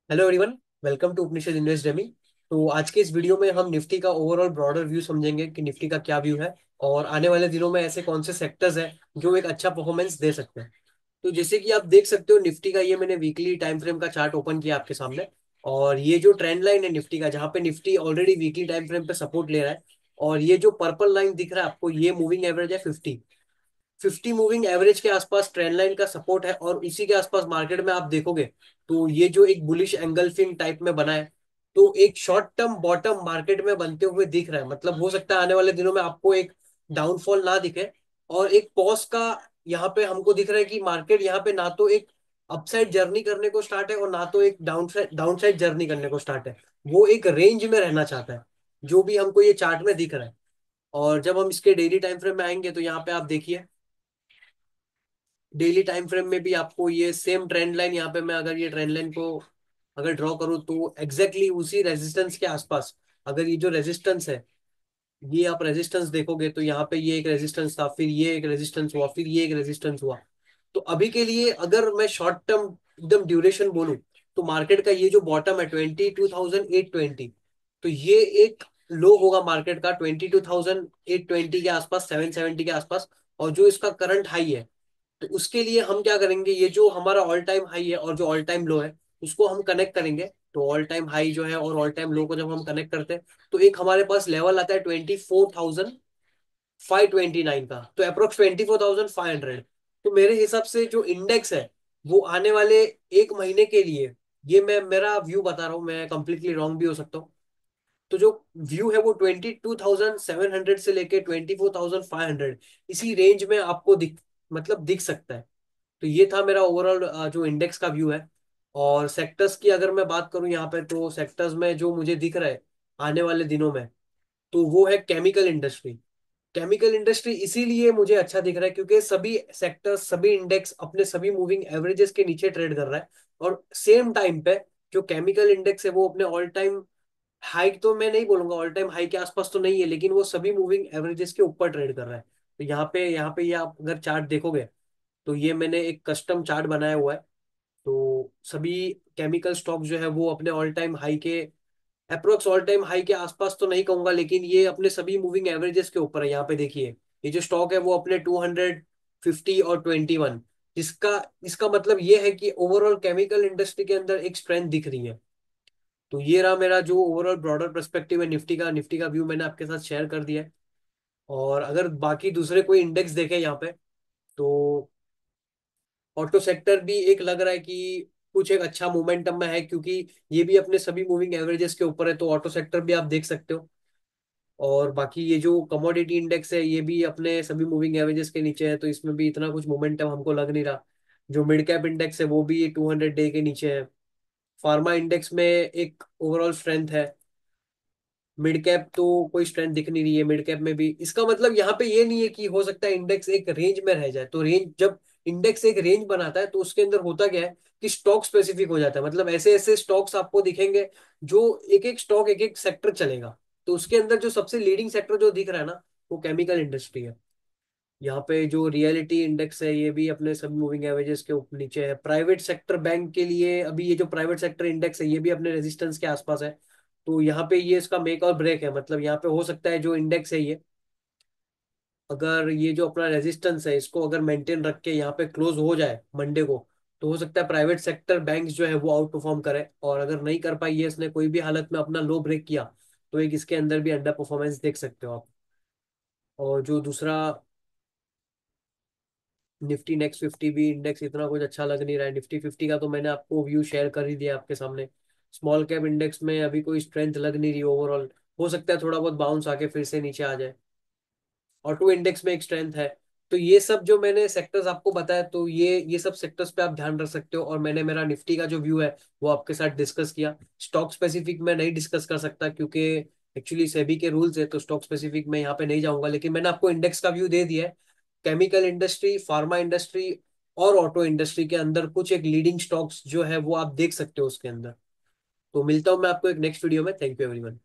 Hello everyone. Welcome to Upanishad Investdemy. तो आज के इस वीडियो में हम निफ्टी का ओवरऑल ब्रॉडर व्यू समझेंगे कि निफ्टी का क्या व्यू है और आने वाले दिनों में ऐसे कौन से सेक्टर्स हैं जो एक अच्छा परफॉर्मेंस दे सकते हैं। तो जैसे कि आप देख सकते हो निफ्टी का, ये मैंने वीकली टाइम फ्रेम का चार्ट ओपन किया आपके सामने। और ये जो ट्रेंड लाइन है निफ्टी का, जहाँ पे Nifty already weekly time frame पे सपोर्ट ले रहा है। और ये जो पर्पल लाइन दिख रहा है आपको, ये मूविंग एवरेज है 50 मूविंग एवरेज के आसपास ट्रेंड लाइन का सपोर्ट है। और इसी के आसपास मार्केट में आप देखोगे तो ये जो एक बुलिश एंगल्फिंग टाइप में बना है, तो एक शॉर्ट टर्म बॉटम मार्केट में बनते हुए दिख रहा है। मतलब हो सकता है आने वाले दिनों में आपको एक डाउनफॉल ना दिखे और एक पॉज का यहाँ पे हमको दिख रहा है कि मार्केट यहाँ पे ना तो एक अपसाइड जर्नी करने को स्टार्ट है और ना तो एक डाउनसाइड जर्नी करने को स्टार्ट है। वो एक रेंज में रहना चाहता है, जो भी हमको ये चार्ट में दिख रहा है। और जब हम इसके डेली टाइम फ्रेम में आएंगे तो यहाँ पे आप देखिए, डेली टाइम फ्रेम में भी आपको ये सेम ट्रेंड लाइन, यहाँ पे मैं अगर ये ट्रेंड लाइन को अगर ड्रॉ करूँ तो एग्जैक्टली उसी रेजिस्टेंस के आसपास, अगर ये जो रेजिस्टेंस है, ये आप रेजिस्टेंस देखोगे तो यहाँ पे ये एक रेजिस्टेंस था, फिर ये एक रेजिस्टेंस हुआ, फिर ये एक रेजिस्टेंस हुआ। तो अभी के लिए अगर मैं शॉर्ट टर्म एकदम ड्यूरेशन बोलूं, तो मार्केट का ये जो बॉटम है 22,820, तो ये एक लो होगा मार्केट का 22,820 के आसपास, 770 के आसपास। और जो इसका करंट हाई है, तो उसके लिए हम क्या करेंगे, ये जो हमारा ऑल टाइम हाई है और जो ऑल टाइम लो है, उसको हम कनेक्ट करेंगे। तो ऑल टाइम हाई जो है और ऑल टाइम लो को जब हम कनेक्ट करते हैं, तो एक हमारे पास लेवल आता है 24,529 का, तो अप्रोक्स 24,500। तो मेरे हिसाब से जो इंडेक्स है वो आने वाले एक महीने के लिए, ये मैं मेरा व्यू बता रहा हूँ, मैं कंप्लीटली रॉन्ग भी हो सकता हूँ। तो जो व्यू है वो 22,700 से लेके 24,500, इसी रेंज में आपको दिख सकता है। तो ये था मेरा ओवरऑल जो इंडेक्स का व्यू है। और सेक्टर्स की अगर मैं बात करूं यहाँ पे, तो सेक्टर्स में जो मुझे दिख रहा है आने वाले दिनों में, तो वो है केमिकल इंडस्ट्री। केमिकल इंडस्ट्री इसीलिए मुझे अच्छा दिख रहा है क्योंकि सभी सेक्टर्स, सभी इंडेक्स अपने सभी मूविंग एवरेजेस के नीचे ट्रेड कर रहा है। और सेम टाइम पे जो केमिकल इंडेक्स है वो अपने ऑल टाइम हाई, तो मैं नहीं बोलूंगा ऑल टाइम हाई के आसपास तो नहीं है, लेकिन वो सभी मूविंग एवरेजेस के ऊपर ट्रेड कर रहा है। तो यहाँ पे ये आप अगर चार्ट देखोगे, तो ये मैंने एक कस्टम चार्ट बनाया हुआ है। तो सभी केमिकल स्टॉक जो है वो अपने ऑल टाइम हाई के, अप्रोक्स ऑल टाइम हाई के आसपास तो नहीं कहूंगा, लेकिन ये अपने सभी मूविंग एवरेजेस के ऊपर है। यहाँ पे देखिए, ये जो स्टॉक है वो अपने 250 और 21, जिसका इसका मतलब ये है कि ओवरऑल केमिकल इंडस्ट्री के अंदर एक स्ट्रेंथ दिख रही है। तो ये रहा मेरा जो ओवरऑल ब्रॉडर पर्सपेक्टिव है निफ्टी का व्यू मैंने आपके साथ शेयर कर दिया है। और अगर बाकी दूसरे कोई इंडेक्स देखें यहाँ पे, तो ऑटो सेक्टर भी एक लग रहा है कि कुछ एक अच्छा मोमेंटम में है, क्योंकि ये भी अपने सभी मूविंग एवरेजेस के ऊपर है। तो ऑटो सेक्टर भी आप देख सकते हो। और बाकी ये जो कमोडिटी इंडेक्स है ये भी अपने सभी मूविंग एवरेजेस के नीचे है, तो इसमें भी इतना कुछ मोमेंटम हमको लग नहीं रहा। जो मिड कैप इंडेक्स है वो भी 200 डे के नीचे है। फार्मा इंडेक्स में एक ओवरऑल स्ट्रेंथ है। मिड कैप तो कोई स्ट्रेंथ दिख नहीं रही है मिड कैप में भी। इसका मतलब यहाँ पे ये नहीं है कि हो सकता है इंडेक्स एक रेंज में रह जाए। तो रेंज, जब इंडेक्स एक रेंज बनाता है तो उसके अंदर होता क्या है कि स्टॉक स्पेसिफिक हो जाता है। मतलब ऐसे ऐसे स्टॉक्स आपको दिखेंगे जो एक एक स्टॉक एक एक सेक्टर चलेगा। तो उसके अंदर जो सबसे लीडिंग सेक्टर जो दिख रहा है ना, वो केमिकल इंडस्ट्री है। यहाँ पे जो रियलिटी इंडेक्स है ये भी अपने सब मूविंग एवरेजेस के ऊपर नीचे है। प्राइवेट सेक्टर बैंक के लिए अभी ये जो प्राइवेट सेक्टर इंडेक्स है ये भी अपने रेजिस्टेंस के आसपास है। तो यहाँ पे ये इसका मेक और ब्रेक है। मतलब यहाँ पे हो सकता है जो इंडेक्स है ये, अगर ये जो अपना रेजिस्टेंस है इसको अगर मेंटेन रख के यहाँ पे क्लोज हो जाए मंडे को, तो हो सकता है प्राइवेट सेक्टर बैंक्स जो है वो आउट परफॉर्म करे। और अगर नहीं कर पाई है इसने कोई भी हालत में अपना लो ब्रेक किया, तो एक इसके अंदर भी अंडर परफॉर्मेंस देख सकते हो आप। और जो दूसरा निफ्टी नेक्स्ट 50 भी इंडेक्स इतना कुछ अच्छा लग नहीं रहा है। निफ्टी 50 का तो मैंने आपको व्यू शेयर कर ही दिया आपके सामने। स्मॉल कैप इंडेक्स में अभी कोई स्ट्रेंथ लग नहीं रही ओवरऑल। हो सकता है थोड़ा बहुत बाउंस आके फिर से नीचे आ जाए। ऑटो इंडेक्स में एक स्ट्रेंथ है। तो ये सब जो मैंने सेक्टर्स आपको बताया, तो ये सब सेक्टर्स पे आप ध्यान रख सकते हो। और मैंने मेरा निफ्टी का जो व्यू है वो आपके साथ डिस्कस किया। स्टॉक स्पेसिफिक मैं नहीं डिस्कस कर सकता क्योंकि एक्चुअली सेबी के रूल्स है, तो स्टॉक स्पेसिफिक मैं यहाँ पे नहीं जाऊंगा। लेकिन मैंने आपको इंडेक्स का व्यू दे दिया है। केमिकल इंडस्ट्री, फार्मा इंडस्ट्री और ऑटो इंडस्ट्री के अंदर कुछ एक लीडिंग स्टॉक्स जो है वो आप देख सकते हो उसके अंदर। तो मिलता हूँ मैं आपको एक नेक्स्ट वीडियो में। Thank you everyone.